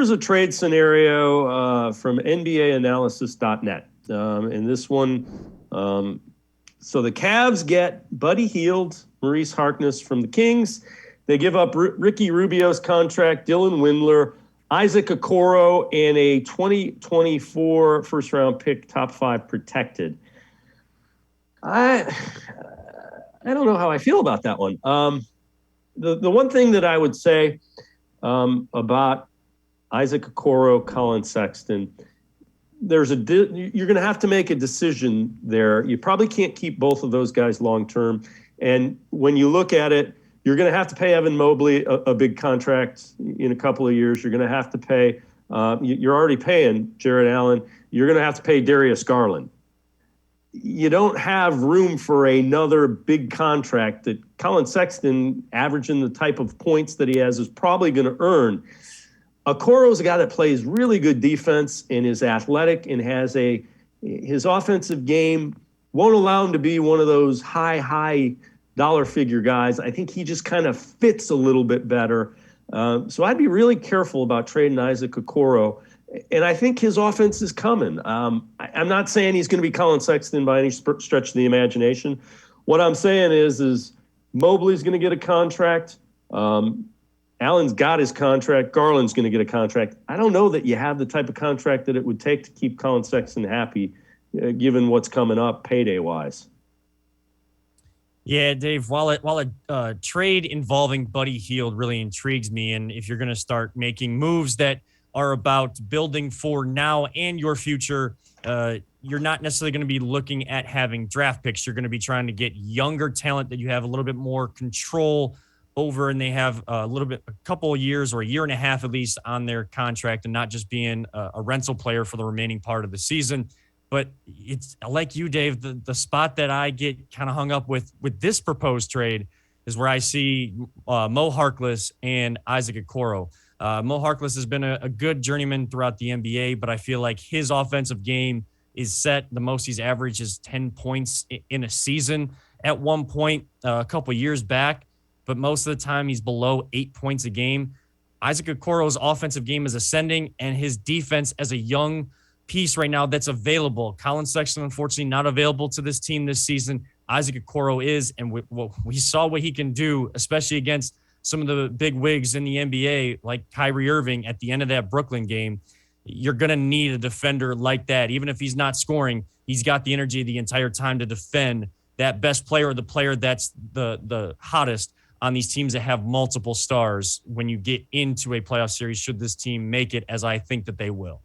Here's a trade scenario from NBAanalysis.net. And this one, so the Cavs get Buddy Hield, Maurice Harkless from the Kings. They give up Ricky Rubio's contract, Dylan Windler, Isaac Okoro, and a 2024 first-round pick, top 5 protected. I don't know how I feel about that one. The one thing that I would say about Isaac Okoro, Colin Sexton, you're going to have to make a decision there. You probably can't keep both of those guys long term. And when you look at it, you're going to have to pay Evan Mobley a big contract in a couple of years. You're going to have to pay, you're already paying Jared Allen. You're going to have to pay Darius Garland. You don't have room for another big contract that Colin Sexton, averaging the type of points that he has, is probably going to earn. Okoro's a guy that plays really good defense and is athletic and has his offensive game won't allow him to be one of those high dollar figure guys. I think he just kind of fits a little bit better. So I'd be really careful about trading Isaac Okoro. And I think his offense is coming. I'm not saying he's going to be Colin Sexton by any stretch of the imagination. What I'm saying is Mobley's going to get a contract. Allen's got his contract. Garland's going to get a contract. I don't know that you have the type of contract that it would take to keep Colin Sexton happy, given what's coming up payday-wise. Yeah, Dave, while a trade involving Buddy Hield really intrigues me, and if you're going to start making moves that are about building for now and your future, you're not necessarily going to be looking at having draft picks. You're going to be trying to get younger talent that you have a little bit more control over, and they have a couple of years or a year and a half at least on their contract, and not just being a rental player for the remaining part of the season. But it's like you, Dave, the spot that I get kind of hung up with this proposed trade is where I see Mo Harkless and Isaac Okoro. Mo Harkless has been a good journeyman throughout the NBA, but I feel like his offensive game is set. The most he's averaged is 10 points in a season at one point a couple years back, but most of the time he's below 8 points a game. Isaac Okoro's offensive game is ascending, and his defense as a young piece right now that's available. Colin Sexton, unfortunately, not available to this team this season. Isaac Okoro is, and we saw what he can do, especially against some of the big wigs in the NBA, like Kyrie Irving at the end of that Brooklyn game. You're going to need a defender like that. Even if he's not scoring, he's got the energy the entire time to defend that best player, or the player that's the hottest on these teams that have multiple stars when you get into a playoff series, should this team make it, as I think that they will.